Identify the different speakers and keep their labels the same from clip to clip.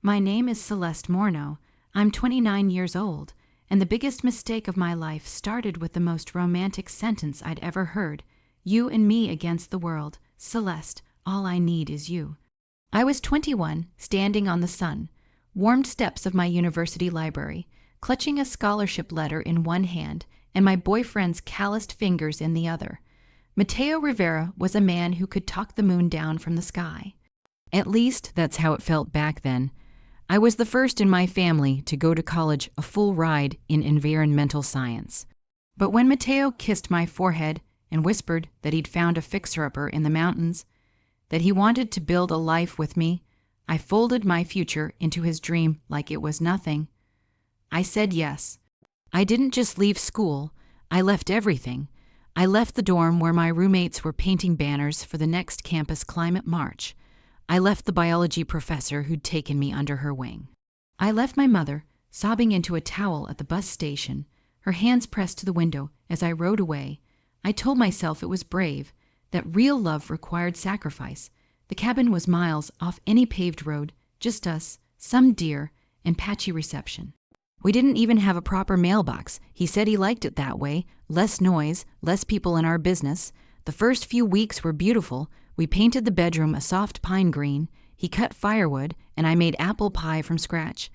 Speaker 1: My name is Celeste Morneau. I'm 29 years old, and the biggest mistake of my life started with the most romantic sentence I'd ever heard. You and me against the world. Celeste, all I need is you. I was 21, standing on the sun, warmed steps of my university library, clutching a scholarship letter in one hand and my boyfriend's calloused fingers in the other. Mateo Rivera was a man who could talk the moon down from the sky. At least, that's how it felt back then. I was the first in my family to go to college a full ride in environmental science. But when Mateo kissed my forehead and whispered that he'd found a fixer-upper in the mountains, that he wanted to build a life with me, I folded my future into his dream like it was nothing. I said yes. I didn't just leave school, I left everything. I left the dorm where my roommates were painting banners for the next campus climate march. I left the biology professor who'd taken me under her wing. I left my mother, sobbing into a towel at the bus station, her hands pressed to the window as I rode away. I told myself it was brave, that real love required sacrifice. The cabin was miles off any paved road, just us, some deer, and patchy reception. We didn't even have a proper mailbox. He said he liked it that way, less noise, less people in our business. The first few weeks were beautiful. We painted the bedroom a soft pine green. He cut firewood, and I made apple pie from scratch.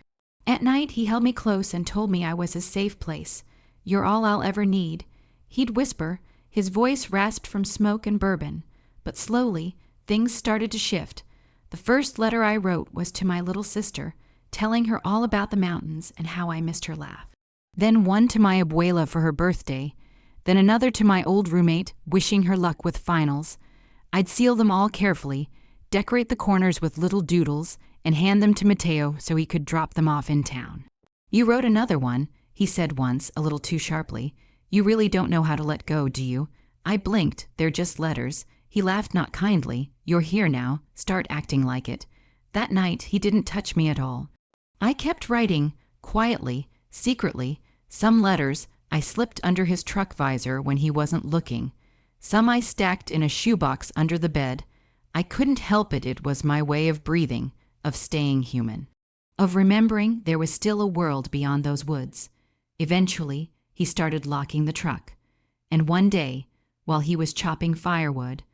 Speaker 1: At night, he held me close and told me I was his safe place. You're all I'll ever need. He'd whisper, his voice rasped from smoke and bourbon. But slowly, things started to shift. The first letter I wrote was to my little sister, telling her all about the mountains and how I missed her laugh. Then one to my abuela for her birthday. Then another to my old roommate, wishing her luck with finals. I'd seal them all carefully, decorate the corners with little doodles, and hand them to Mateo so he could drop them off in town. You wrote another one, he said once, a little too sharply. You really don't know how to let go, do you? I blinked, they're just letters. He laughed not kindly. You're here now, start acting like it. That night, he didn't touch me at all. I kept writing, quietly, secretly. Some letters I slipped under his truck visor when he wasn't looking. Some I stacked in a shoebox under the bed. I couldn't help it. It was my way of breathing, of staying human, of remembering there was still a world beyond those woods. Eventually, he started locking the truck. And one day, while he was chopping firewood,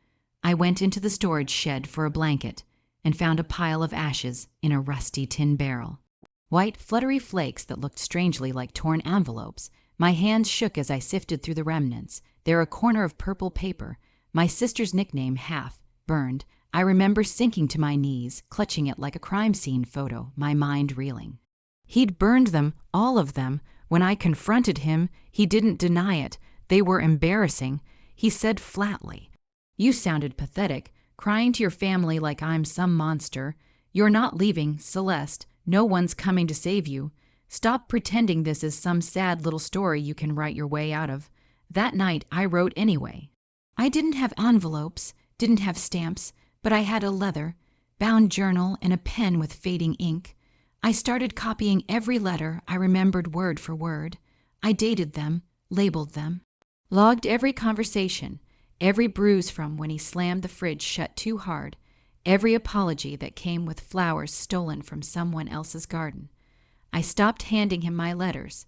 Speaker 1: I went into the storage shed for a blanket and found a pile of ashes in a rusty tin barrel. White, fluttery flakes that looked strangely like torn envelopes. My hands shook as I sifted through the remnants. There a corner of purple paper, my sister's nickname, Half, burned. I remember sinking to my knees, clutching it like a crime scene photo, my mind reeling. He'd burned them, all of them. When I confronted him, he didn't deny it. They were embarrassing. He said flatly, "You sounded pathetic, crying to your family like I'm some monster. You're not leaving, Celeste. No one's coming to save you. Stop pretending this is some sad little story you can write your way out of." That night, I wrote anyway. I didn't have envelopes, didn't have stamps, but I had a leather-bound journal and a pen with fading ink. I started copying every letter I remembered word for word. I dated them, labeled them, logged every conversation, every bruise from when he slammed the fridge shut too hard, every apology that came with flowers stolen from someone else's garden. I stopped handing him my letters.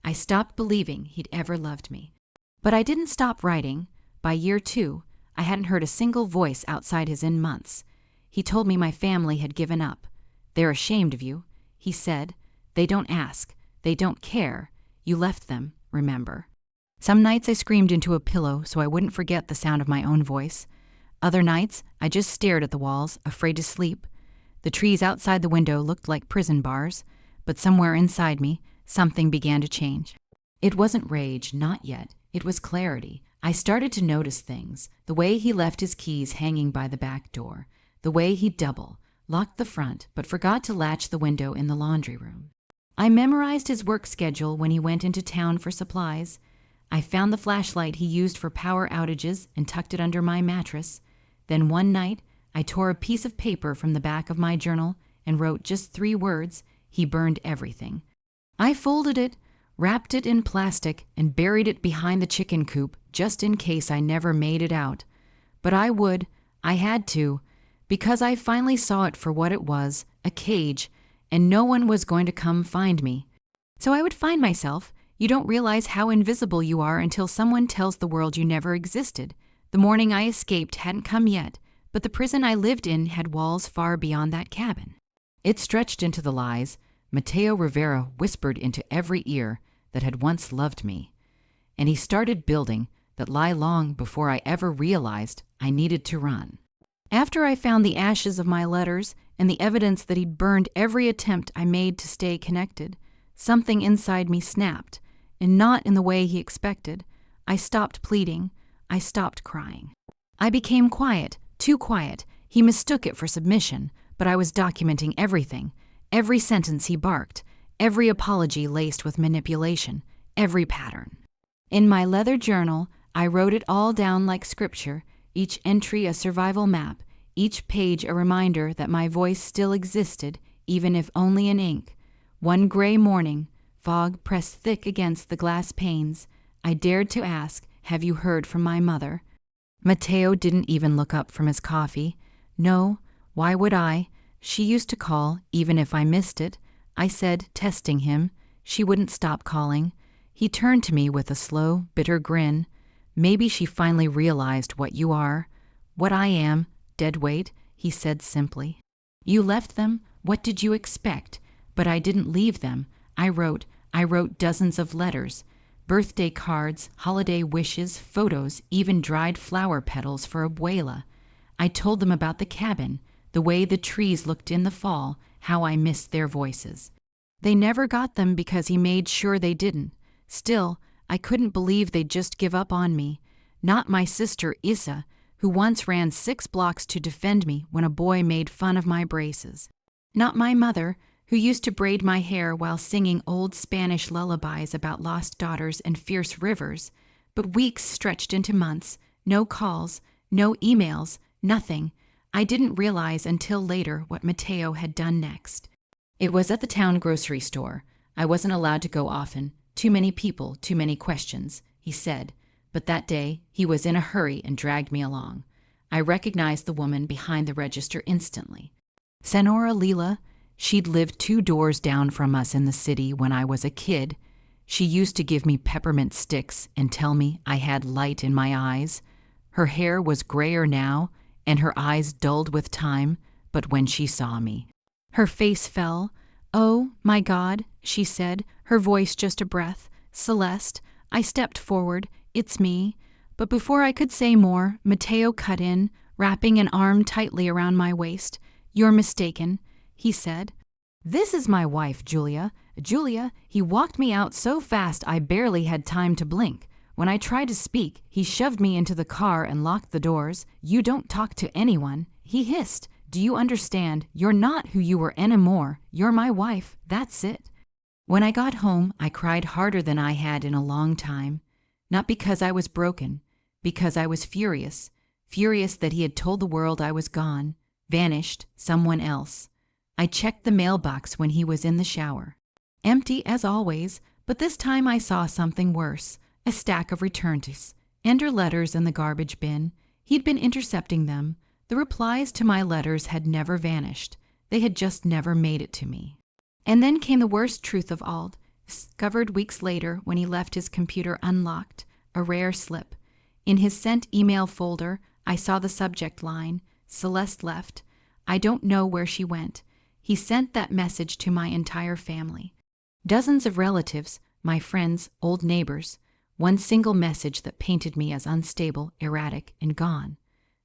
Speaker 1: I stopped believing he'd ever loved me. But I didn't stop writing. By year 2, I hadn't heard a single voice outside his in months. He told me my family had given up. "They're ashamed of you," he said. "They don't ask. They don't care. You left them, remember." Some nights I screamed into a pillow so I wouldn't forget the sound of my own voice. Other nights, I just stared at the walls, afraid to sleep. The trees outside the window looked like prison bars, but somewhere inside me, something began to change. It wasn't rage, not yet. It was clarity. I started to notice things. The way he left his keys hanging by the back door. The way he'd double, locked the front, but forgot to latch the window in the laundry room. I memorized his work schedule when he went into town for supplies. I found the flashlight he used for power outages and tucked it under my mattress. Then one night, I tore a piece of paper from the back of my journal and wrote just 3 words. He burned everything. I folded it, wrapped it in plastic, and buried it behind the chicken coop just in case I never made it out. But I had to, because I finally saw it for what it was, a cage, and no one was going to come find me. So I would find myself. You don't realize how invisible you are until someone tells the world you never existed. The morning I escaped hadn't come yet, but the prison I lived in had walls far beyond that cabin. It stretched into the lies Mateo Rivera whispered into every ear that had once loved me. And he started building that lie long before I ever realized I needed to run. After I found the ashes of my letters and the evidence that he'd burned every attempt I made to stay connected, something inside me snapped, and not in the way he expected. I stopped pleading. I stopped crying. I became quiet, too quiet. He mistook it for submission, but I was documenting everything, every sentence he barked, every apology laced with manipulation, every pattern. In my leather journal, I wrote it all down like scripture, each entry a survival map, each page a reminder that my voice still existed, even if only in ink. One gray morning, fog pressed thick against the glass panes, I dared to ask, "Have you heard from my mother?" Mateo didn't even look up from his coffee. No, why would I? She used to call, even if I missed it. I said, testing him. She wouldn't stop calling. He turned to me with a slow, bitter grin. "Maybe she finally realized what you are." "What I am, deadweight," he said simply. "You left them? What did you expect?" But I didn't leave them. I wrote dozens of letters. Birthday cards, holiday wishes, photos, even dried flower petals for Abuela. I told them about the cabin, the way the trees looked in the fall, how I missed their voices. They never got them because he made sure they didn't. Still, I couldn't believe they'd just give up on me. Not my sister Issa, who once ran 6 blocks to defend me when a boy made fun of my braces. Not my mother, who used to braid my hair while singing old Spanish lullabies about lost daughters and fierce rivers. But weeks stretched into months, no calls, no emails, nothing. I didn't realize until later what Mateo had done next. It was at the town grocery store. I wasn't allowed to go often. Too many people, too many questions, he said. But that day, he was in a hurry and dragged me along. I recognized the woman behind the register instantly. Senora Lila. She'd lived 2 doors down from us in the city when I was a kid. She used to give me peppermint sticks and tell me I had light in my eyes. Her hair was grayer now, and her eyes dulled with time, but when she saw me, her face fell. "Oh, my God," she said, her voice just a breath. "Celeste." I stepped forward. "It's me." But before I could say more, Mateo cut in, wrapping an arm tightly around my waist. "You're mistaken," he said. "This is my wife, Julia. Julia." He walked me out so fast I barely had time to blink. When I tried to speak, he shoved me into the car and locked the doors. "You don't talk to anyone," he hissed. "Do you understand? You're not who you were anymore. You're my wife. That's it." When I got home, I cried harder than I had in a long time. Not because I was broken, because I was furious. Furious that he had told the world I was gone, vanished, someone else. I checked the mailbox when he was in the shower. Empty as always, but this time I saw something worse. A stack of returns, and her letters in the garbage bin. He'd been intercepting them. The replies to my letters had never vanished. They had just never made it to me. And then came the worst truth of all, discovered weeks later when he left his computer unlocked, a rare slip. In his sent email folder, I saw the subject line, "Celeste left. I don't know where she went." He sent that message to my entire family. Dozens of relatives, my friends, old neighbors. One single message that painted me as unstable, erratic, and gone.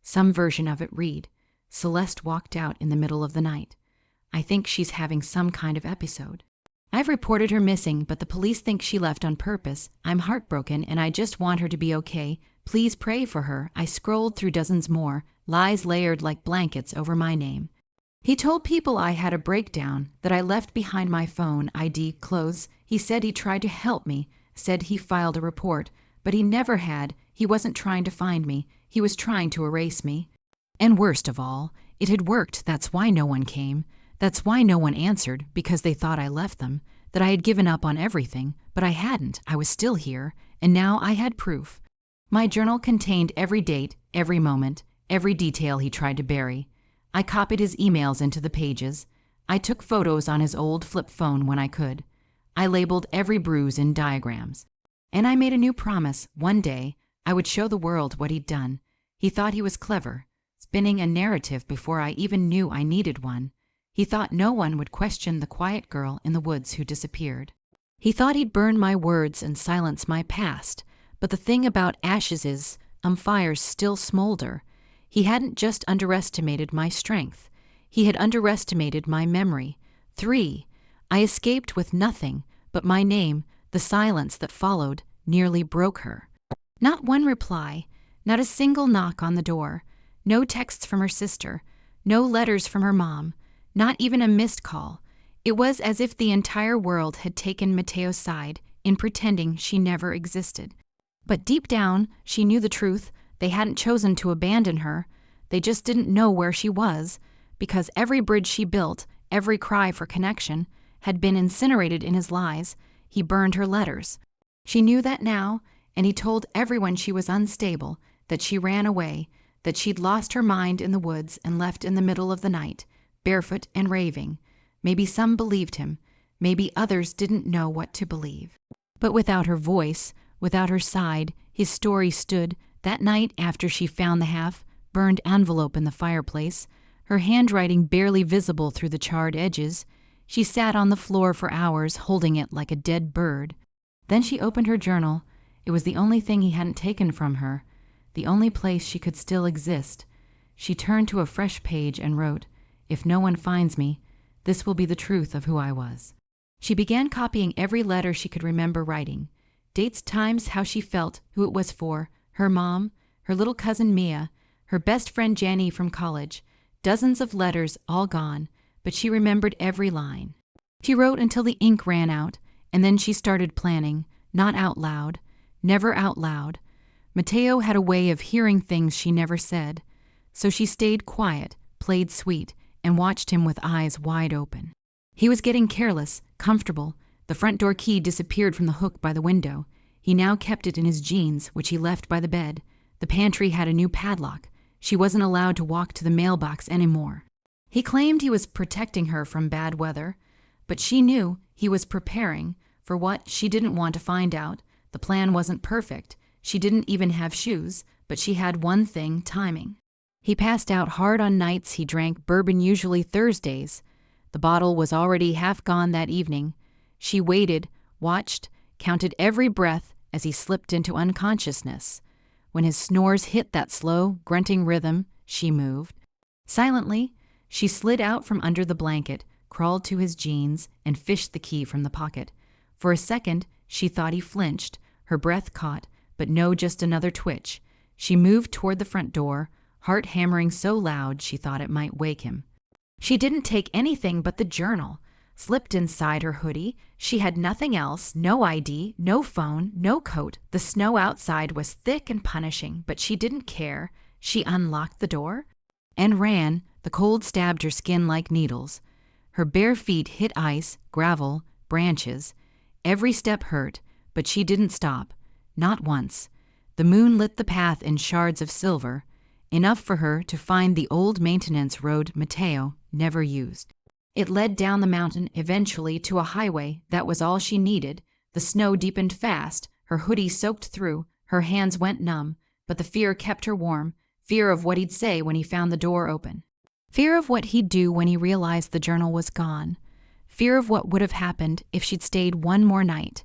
Speaker 1: Some version of it read, "Celeste walked out in the middle of the night. I think she's having some kind of episode. I've reported her missing, but the police think she left on purpose. I'm heartbroken and I just want her to be okay. Please pray for her." I scrolled through dozens more, lies layered like blankets over my name. He told people I had a breakdown, that I left behind my phone, ID, clothes. He said he tried to help me, said he filed a report, but he never had. He wasn't trying to find me. He was trying to erase me. And worst of all, it had worked. That's why no one came. That's why no one answered, because they thought I left them, that I had given up on everything, but I hadn't. I was still here, and now I had proof. My journal contained every date, every moment, every detail he tried to bury. I copied his emails into the pages. I took photos on his old flip phone when I could. I labeled every bruise in diagrams. And I made a new promise: one day I would show the world what he'd done. He thought he was clever, spinning a narrative before I even knew I needed one. He thought no one would question the quiet girl in the woods who disappeared. He thought he'd burn my words and silence my past. But the thing about ashes is, fires still smolder. He hadn't just underestimated my strength. He had underestimated my memory. 3. I escaped with nothing, but my name, the silence that followed, nearly broke her. Not one reply, not a single knock on the door, no texts from her sister, no letters from her mom, not even a missed call. It was as if the entire world had taken Mateo's side in pretending she never existed. But deep down, she knew the truth. They hadn't chosen to abandon her. They just didn't know where she was, because every bridge she built, every cry for connection, had been incinerated in his lies. He burned her letters. She knew that now, and he told everyone she was unstable, that she ran away, that she'd lost her mind in the woods and left in the middle of the night, barefoot and raving. Maybe some believed him. Maybe others didn't know what to believe. But without her voice, without her side, his story stood. That night after she found the half-burned envelope in the fireplace, her handwriting barely visible through the charred edges, she sat on the floor for hours holding it like a dead bird. Then she opened her journal. It was the only thing he hadn't taken from her, the only place she could still exist. She turned to a fresh page and wrote, "If no one finds me, this will be the truth of who I was." She began copying every letter she could remember writing. Dates, times, how she felt, who it was for, her mom, her little cousin Mia, her best friend Janny from college. Dozens of letters, all gone, but she remembered every line. She wrote until the ink ran out, and then she started planning, not out loud, never out loud. Mateo had a way of hearing things she never said, so she stayed quiet, played sweet, and watched him with eyes wide open. He was getting careless, comfortable. The front door key disappeared from the hook by the window. He now kept it in his jeans, which he left by the bed. The pantry had a new padlock. She wasn't allowed to walk to the mailbox anymore. He claimed he was protecting her from bad weather, but she knew he was preparing for what she didn't want to find out. The plan wasn't perfect. She didn't even have shoes, but she had one thing: timing. He passed out hard on nights he drank bourbon, usually Thursdays. The bottle was already half gone that evening. She waited, watched, counted every breath as he slipped into unconsciousness. When his snores hit that slow, grunting rhythm, she moved. Silently, she slid out from under the blanket, crawled to his jeans, and fished the key from the pocket. For a second, she thought he flinched. Her breath caught, but no, just another twitch. She moved toward the front door, heart hammering so loud she thought it might wake him. She didn't take anything but the journal. Slipped inside her hoodie. She had nothing else, no ID, no phone, no coat. The snow outside was thick and punishing, but she didn't care. She unlocked the door and ran. The cold stabbed her skin like needles. Her bare feet hit ice, gravel, branches. Every step hurt, but she didn't stop. Not once. The moon lit the path in shards of silver, enough for her to find the old maintenance road Mateo never used. It led down the mountain eventually to a highway. That was all she needed. The snow deepened fast. Her hoodie soaked through. Her hands went numb, but the fear kept her warm. Fear of what he'd say when he found the door open. Fear of what he'd do when he realized the journal was gone. Fear of what would have happened if she'd stayed one more night.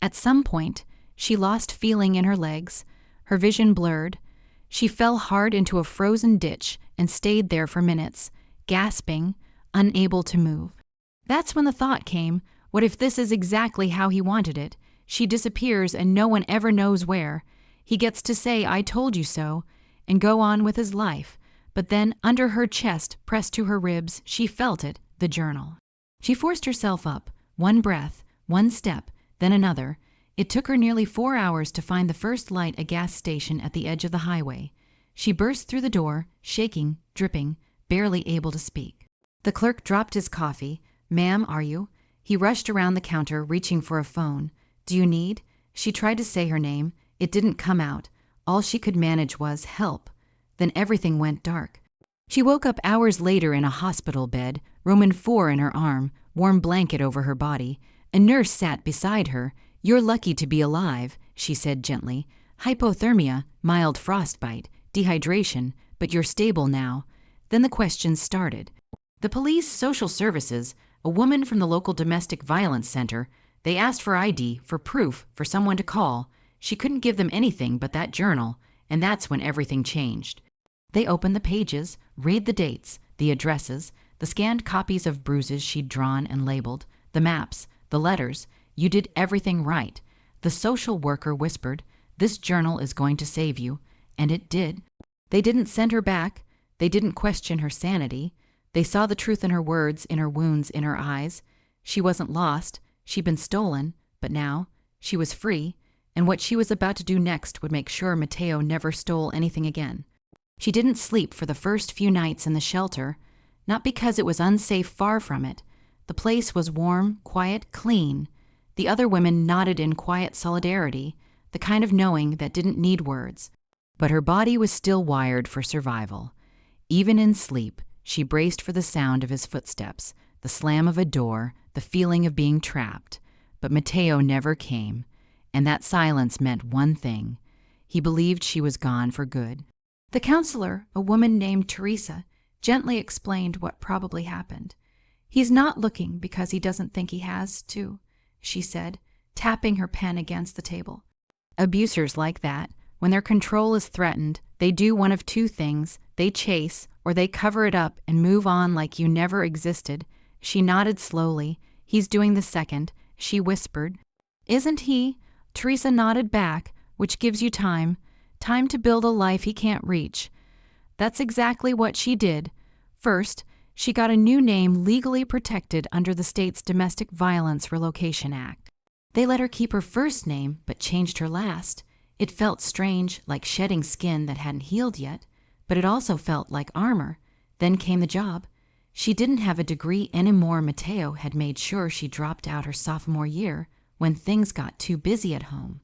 Speaker 1: At some point, she lost feeling in her legs. Her vision blurred. She fell hard into a frozen ditch and stayed there for minutes, gasping, unable to move. That's when the thought came, what if this is exactly how he wanted it? She disappears and no one ever knows where. He gets to say, "I told you so," and go on with his life. But then, under her chest, pressed to her ribs, she felt it, the journal. She forced herself up, one breath, one step, then another. It took her nearly 4 hours to find the first light, a gas station at the edge of the highway. She burst through the door, shaking, dripping, barely able to speak. The clerk dropped his coffee. "Ma'am, are you?" He rushed around the counter, reaching for a phone. "Do you need?" She tried to say her name. It didn't come out. All she could manage was, "Help." Then everything went dark. She woke up hours later in a hospital bed, Roman 4 in her arm, warm blanket over her body. A nurse sat beside her. "You're lucky to be alive," she said gently. "Hypothermia, mild frostbite, dehydration, but you're stable now." Then the questions started. The police, social services, a woman from the local domestic violence center, they asked for ID, for proof, for someone to call. She couldn't give them anything but that journal, and that's when everything changed. They opened the pages, read the dates, the addresses, the scanned copies of bruises she'd drawn and labeled, the maps, the letters. "You did everything right." The social worker whispered, "This journal is going to save you." And it did. They didn't send her back. They didn't question her sanity. They saw the truth in her words, in her wounds, in her eyes. She wasn't lost. She'd been stolen, but now she was free, and what she was about to do next would make sure Matteo never stole anything again. She didn't sleep for the first few nights in the shelter, not because it was unsafe, far from it. The place was warm, quiet, clean. The other women nodded in quiet solidarity, the kind of knowing that didn't need words. But her body was still wired for survival. Even in sleep, she braced for the sound of his footsteps, the slam of a door, the feeling of being trapped. But Matteo never came, and that silence meant one thing. He believed she was gone for good. The counselor, a woman named Teresa, gently explained what probably happened. "He's not looking because he doesn't think he has to," she said, tapping her pen against the table. Abusers like that, when their control is threatened, they do one of two things. They chase, or they cover it up and move on like you never existed. She nodded slowly. "He's doing the second," she whispered. "Isn't he?" Teresa nodded back, "which gives you time. Time to build a life he can't reach." That's exactly what she did. First, she got a new name legally protected under the state's Domestic Violence Relocation Act. They let her keep her first name, but changed her last. It felt strange, like shedding skin that hadn't healed yet, but it also felt like armor. Then came the job. She didn't have a degree anymore. Matteo had made sure she dropped out her sophomore year when things got too busy at home.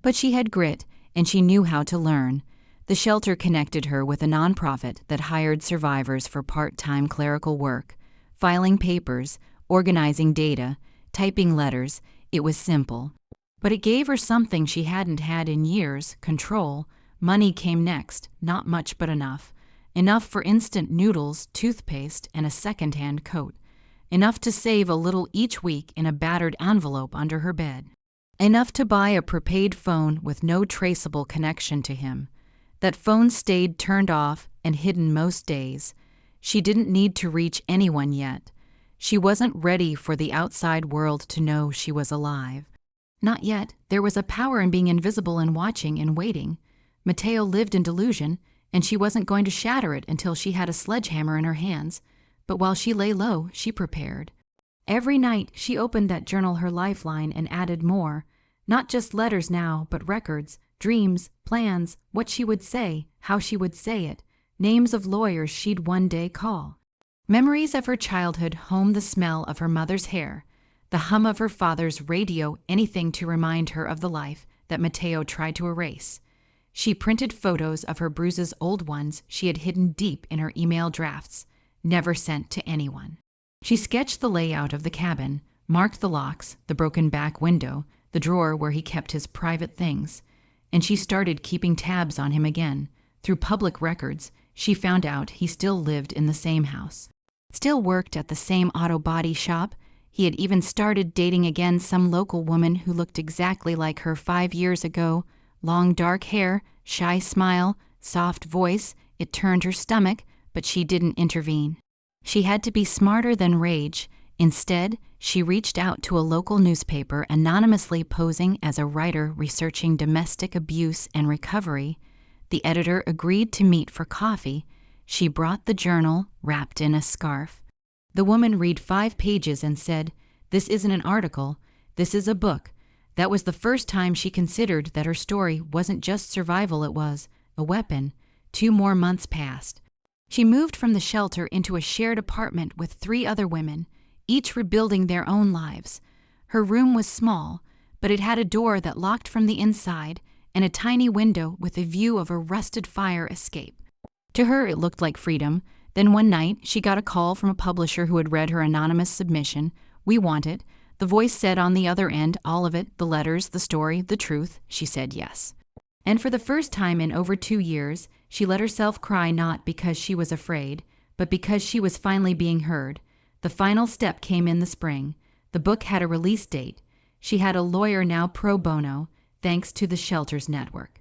Speaker 1: But she had grit, and she knew how to learn. The shelter connected her with a nonprofit that hired survivors for part-time clerical work, filing papers, organizing data, typing letters. It was simple. But it gave her something she hadn't had in years: control. Money came next, not much but enough. Enough for instant noodles, toothpaste, and a second-hand coat. Enough to save a little each week in a battered envelope under her bed. Enough to buy a prepaid phone with no traceable connection to him. That phone stayed turned off and hidden most days. She didn't need to reach anyone yet. She wasn't ready for the outside world to know she was alive. Not yet. There was a power in being invisible and watching and waiting. Matteo lived in delusion, and she wasn't going to shatter it until she had a sledgehammer in her hands. But while she lay low, she prepared. Every night she opened that journal, her lifeline, and added more. Not just letters now, but records, dreams, plans, what she would say, how she would say it, names of lawyers she'd one day call. Memories of her childhood, home, the smell of her mother's hair, the hum of her father's radio, anything to remind her of the life that Matteo tried to erase. She printed photos of her bruises, old ones she had hidden deep in her email drafts, never sent to anyone. She sketched the layout of the cabin, marked the locks, the broken back window, the drawer where he kept his private things, and she started keeping tabs on him again. Through public records, she found out he still lived in the same house, still worked at the same auto body shop. He had even started dating again some local woman who looked exactly like her 5 years ago. Long dark hair, shy smile, soft voice. It turned her stomach, but she didn't intervene. She had to be smarter than rage. Instead, she reached out to a local newspaper, anonymously posing as a writer researching domestic abuse and recovery. The editor agreed to meet for coffee. She brought the journal wrapped in a scarf. The woman read 5 pages and said, "This isn't an article. This is a book." That was the first time she considered that her story wasn't just survival, it was a weapon. 2 more months passed. She moved from the shelter into a shared apartment with 3 other women, each rebuilding their own lives. Her room was small, but it had a door that locked from the inside and a tiny window with a view of a rusted fire escape. To her, it looked like freedom. Then one night, she got a call from a publisher who had read her anonymous submission. "We want it." The voice said on the other end, all of it, the letters, the story, the truth. She said yes. And for the first time in over 2 years, she let herself cry not because she was afraid, but because she was finally being heard. The final step came in the spring. The book had a release date. She had a lawyer now pro bono, thanks to the Shelters Network.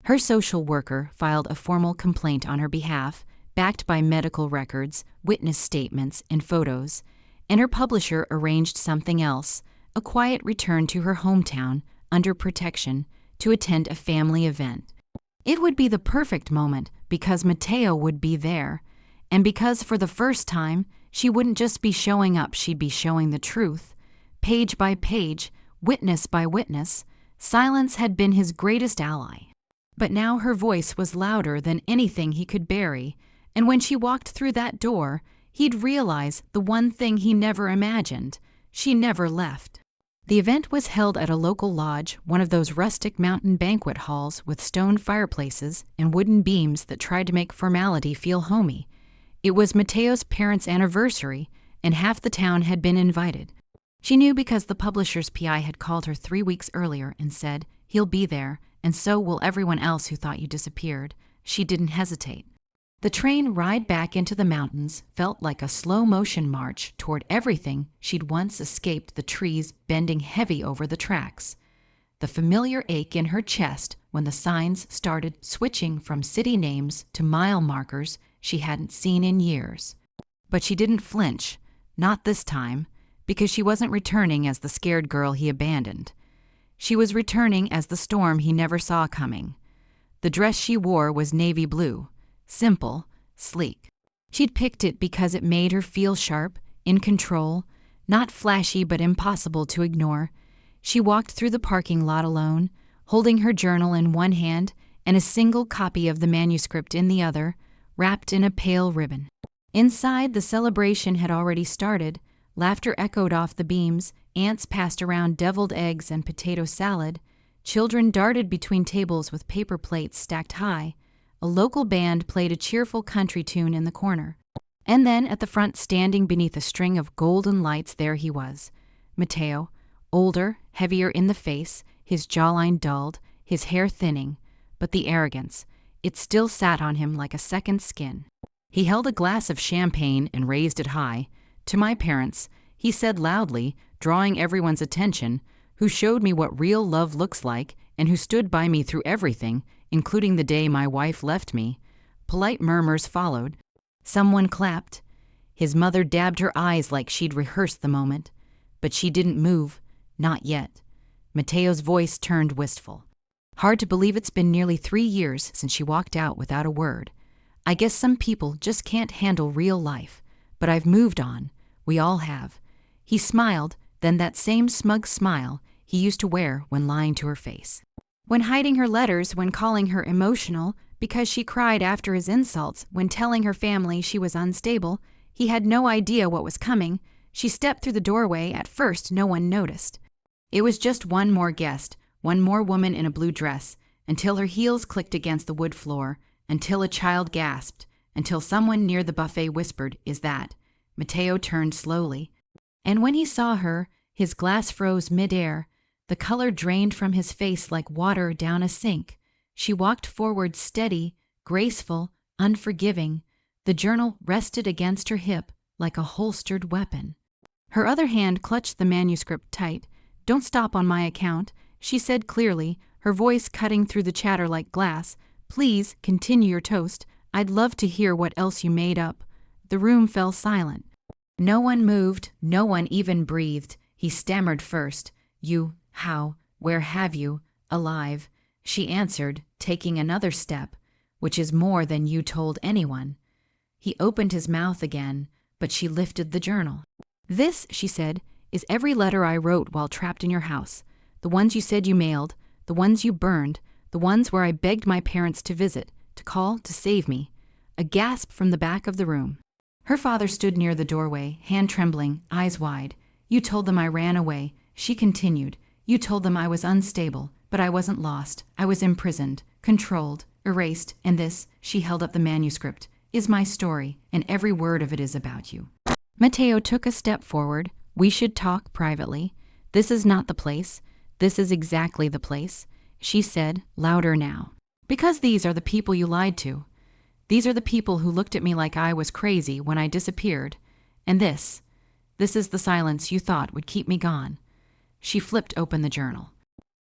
Speaker 1: Her social worker filed a formal complaint on her behalf, backed by medical records, witness statements, and photos. And her publisher arranged something else, a quiet return to her hometown, under protection, to attend a family event. It would be the perfect moment because Mateo would be there, and because for the first time, she wouldn't just be showing up, she'd be showing the truth. Page by page, witness by witness, silence had been his greatest ally. But now her voice was louder than anything he could bury, and when she walked through that door, he'd realize the one thing he never imagined: she never left. The event was held at a local lodge, one of those rustic mountain banquet halls with stone fireplaces and wooden beams that tried to make formality feel homey. It was Mateo's parents' anniversary, and half the town had been invited. She knew because the publisher's PI had called her 3 weeks earlier and said, "He'll be there, and so will everyone else who thought you disappeared." She didn't hesitate. The train ride back into the mountains felt like a slow-motion march toward everything she'd once escaped, the trees bending heavy over the tracks. The familiar ache in her chest when the signs started switching from city names to mile markers she hadn't seen in years. But she didn't flinch, not this time, because she wasn't returning as the scared girl he abandoned. She was returning as the storm he never saw coming. The dress she wore was navy blue. Simple, sleek. She'd picked it because it made her feel sharp, in control, not flashy but impossible to ignore. She walked through the parking lot alone, holding her journal in one hand and a single copy of the manuscript in the other, wrapped in a pale ribbon. Inside, the celebration had already started. Laughter echoed off the beams, aunts passed around deviled eggs and potato salad, children darted between tables with paper plates stacked high. A local band played a cheerful country tune in the corner. And then at the front, standing beneath a string of golden lights, there he was. Mateo, older, heavier in the face, his jawline dulled, his hair thinning, but the arrogance, it still sat on him like a second skin. He held a glass of champagne and raised it high. "To my parents," he said loudly, drawing everyone's attention, "who showed me what real love looks like and who stood by me through everything, including the day my wife left me." Polite murmurs followed. Someone clapped. His mother dabbed her eyes like she'd rehearsed the moment. But she didn't move. Not yet. Mateo's voice turned wistful. "Hard to believe it's been nearly 3 years since she walked out without a word. I guess some people just can't handle real life. But I've moved on. We all have." He smiled, then that same smug smile he used to wear when lying to her face. When hiding her letters, when calling her emotional, because she cried after his insults, when telling her family she was unstable, he had no idea what was coming. She stepped through the doorway. At first, no one noticed. It was just one more guest, one more woman in a blue dress, until her heels clicked against the wood floor, until a child gasped, until someone near the buffet whispered, "Is that?" Mateo turned slowly. And when he saw her, his glass froze midair. The color drained from his face like water down a sink. She walked forward steady, graceful, unforgiving. The journal rested against her hip like a holstered weapon. Her other hand clutched the manuscript tight. "Don't stop on my account," she said clearly, her voice cutting through the chatter like glass. "Please continue your toast. I'd love to hear what else you made up." The room fell silent. No one moved, no one even breathed. He stammered first. "You, how, where have you, alive?" She answered, taking another step, "Which is more than you told anyone." He opened his mouth again, but she lifted the journal. "This," she said, "is every letter I wrote while trapped in your house. The ones you said you mailed, the ones you burned, the ones where I begged my parents to visit, to call, to save me." A gasp from the back of the room. Her father stood near the doorway, hand trembling, eyes wide. "You told them I ran away," she continued. "You told them I was unstable, but I wasn't lost. I was imprisoned, controlled, erased, and this," she held up the manuscript, is my story, and every word of it is about you. Mateo took a step forward. We should talk privately. This is not the place. This is exactly the place, she said, louder now. Because these are the people you lied to. These are the people who looked at me like I was crazy when I disappeared. And this is the silence you thought would keep me gone. She flipped open the journal.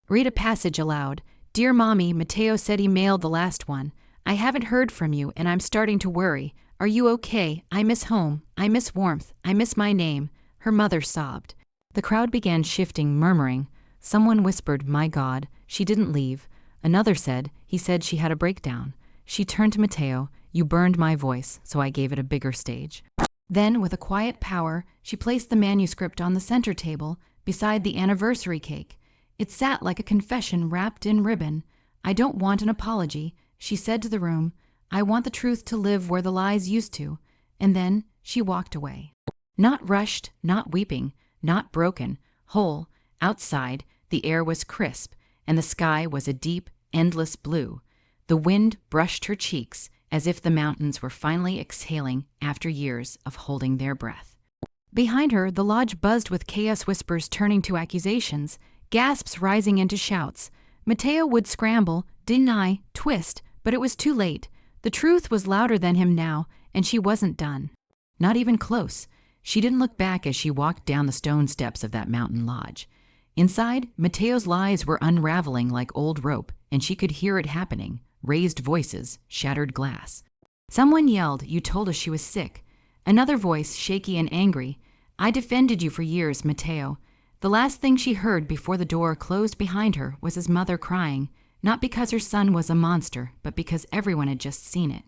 Speaker 1: Read a passage aloud. Dear Mommy, Mateo said he mailed the last one. I haven't heard from you, and I'm starting to worry. Are you okay? I miss home. I miss warmth. I miss my name. Her mother sobbed. The crowd began shifting, murmuring. Someone whispered, my God, she didn't leave. Another said, he said she had a breakdown. She turned to Mateo. You burned my voice, so I gave it a bigger stage. Then, with a quiet power, she placed the manuscript on the center table beside the anniversary cake. It sat like a confession wrapped in ribbon. I don't want an apology, she said to the room. I want the truth to live where the lies used to. And then she walked away. Not rushed, not weeping, not broken, whole. Outside, the air was crisp, and the sky was a deep, endless blue. The wind brushed her cheeks as if the mountains were finally exhaling after years of holding their breath. Behind her, the lodge buzzed with chaos whispers turning to accusations, gasps rising into shouts. Mateo would scramble, deny, twist, but it was too late. The truth was louder than him now, and she wasn't done. Not even close. She didn't look back as she walked down the stone steps of that mountain lodge. Inside, Mateo's lies were unraveling like old rope, and she could hear it happening. Raised voices, shattered glass. Someone yelled, you told us she was sick. Another voice, shaky and angry. I defended you for years, Mateo. The last thing she heard before the door closed behind her was his mother crying, not because her son was a monster, but because everyone had just seen it.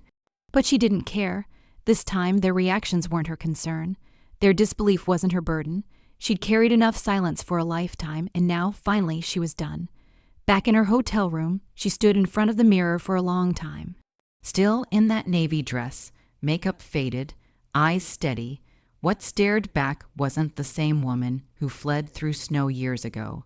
Speaker 1: But she didn't care. This time, their reactions weren't her concern. Their disbelief wasn't her burden. She'd carried enough silence for a lifetime, and now, finally, she was done. Back in her hotel room, she stood in front of the mirror for a long time. Still in that navy dress, makeup faded, eyes steady, what stared back wasn't the same woman who fled through snow years ago.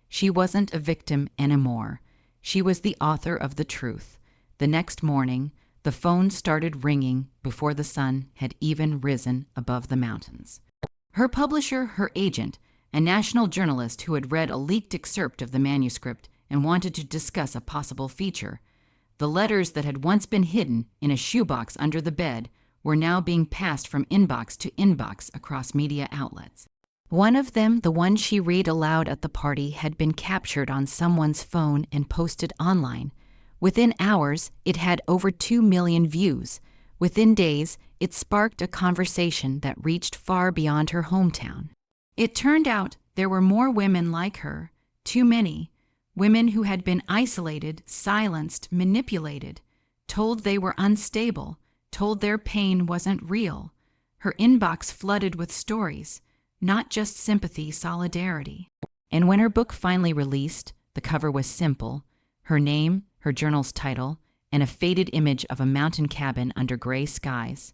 Speaker 1: She wasn't a victim anymore. She was the author of the truth. The next morning, the phone started ringing before the sun had even risen above the mountains. Her publisher, her agent, a national journalist who had read a leaked excerpt of the manuscript and wanted to discuss a possible feature. The letters that had once been hidden in a shoebox under the bed were now being passed from inbox to inbox across media outlets. One of them, the one she read aloud at the party, had been captured on someone's phone and posted online. Within hours, it had over 2 million views. Within days, it sparked a conversation that reached far beyond her hometown. It turned out there were more women like her, too many, women who had been isolated, silenced, manipulated, told they were unstable, told their pain wasn't real. Her inbox flooded with stories, not just sympathy, solidarity. And when her book finally released, the cover was simple, her name, her journal's title, and a faded image of a mountain cabin under gray skies.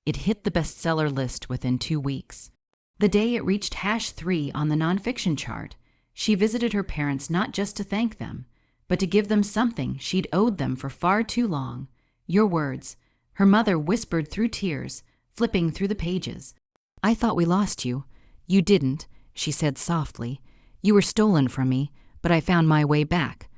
Speaker 1: It hit the bestseller list within 2 weeks. The day it reached #3 on the nonfiction chart, she visited her parents not just to thank them, but to give them something she'd owed them for far too long. Your words. Her mother whispered through tears, flipping through the pages. I thought we lost you. You didn't, she said softly. You were stolen from me, but I found my way back.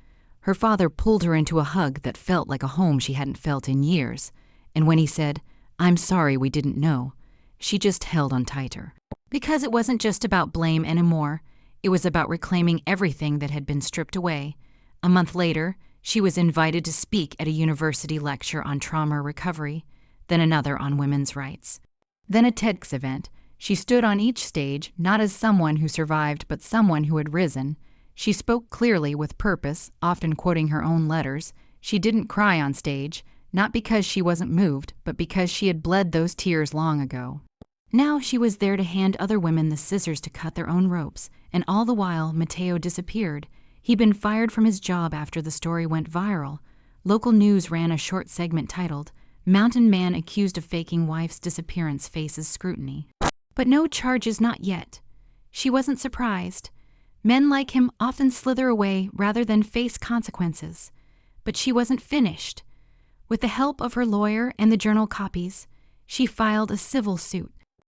Speaker 1: Her father pulled her into a hug that felt like a home she hadn't felt in years. And when he said, I'm sorry we didn't know, she just held on tighter. Because it wasn't just about blame anymore. It was about reclaiming everything that had been stripped away. A month later, she was invited to speak at a university lecture on trauma recovery, then another on women's rights. Then a TEDx event. She stood on each stage, not as someone who survived, but someone who had risen. She spoke clearly with purpose, often quoting her own letters. She didn't cry on stage, not because she wasn't moved, but because she had bled those tears long ago. Now she was there to hand other women the scissors to cut their own ropes, and all the while Mateo disappeared. He'd been fired from his job after the story went viral. Local news ran a short segment titled, Mountain Man Accused of Faking Wife's Disappearance Faces Scrutiny. But no charges not yet. She wasn't surprised. Men like him often slither away rather than face consequences. But she wasn't finished. With the help of her lawyer and the journal copies, she filed a civil suit,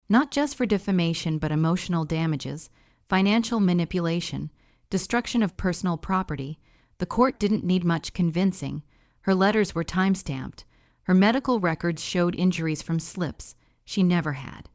Speaker 1: not just for defamation but emotional damages, financial manipulation, destruction of personal property. The court didn't need much convincing. Her letters were time-stamped. Her medical records showed injuries from slips she never had.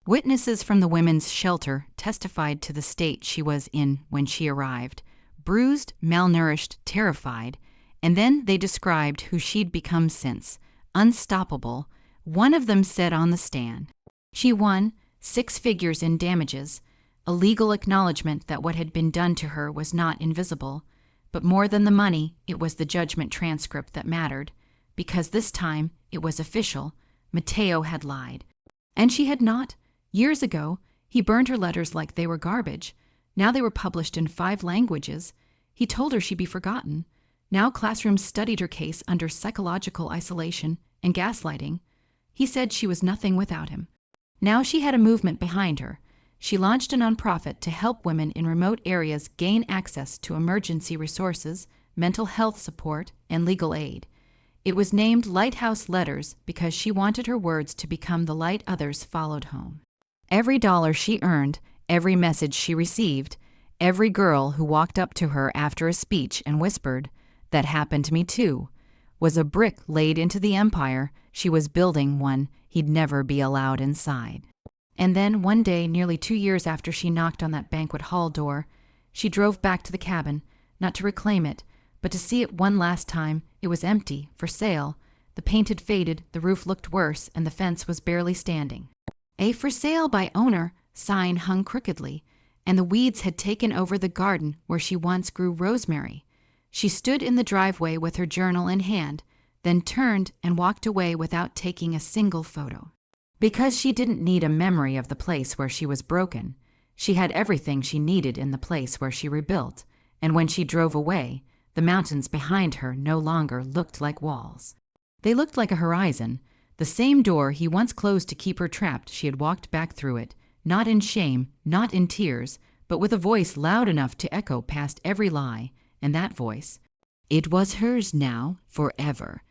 Speaker 1: Witnesses from the women's shelter testified to the state she was in when she arrived, bruised, malnourished, terrified, and then they described who she'd become since, unstoppable. One of them said on the stand, she won 6 figures in damages, a legal acknowledgement that what had been done to her was not invisible. But more than the money, it was the judgment transcript that mattered, because this time it was official. Mateo had lied. And she had not. Years ago, he burned her letters like they were garbage. Now they were published in 5 languages. He told her she'd be forgotten. Now classrooms studied her case under psychological isolation and gaslighting. He said she was nothing without him. Now she had a movement behind her. She launched a nonprofit to help women in remote areas gain access to emergency resources, mental health support, and legal aid. It was named Lighthouse Letters because she wanted her words to become the light others followed home. Every dollar she earned, every message she received, every girl who walked up to her after a speech and whispered, "That happened to me too," was a brick laid into the empire she was building, one he'd never be allowed inside. And then one day, nearly 2 years after she knocked on that banquet hall door, she drove back to the cabin, not to reclaim it, but to see it one last time. It was empty, for sale. The paint had faded, the roof looked worse, and the fence was barely standing. A "For Sale by Owner" sign hung crookedly, and the weeds had taken over the garden where she once grew rosemary. She stood in the driveway with her journal in hand, then turned and walked away without taking a single photo. Because she didn't need a memory of the place where she was broken. She had everything she needed in the place where she rebuilt, and when she drove away, the mountains behind her no longer looked like walls. They looked like a horizon. The same door he once closed to keep her trapped, she had walked back through it, not in shame, not in tears, but with a voice loud enough to echo past every lie, and that voice, it was hers now, forever.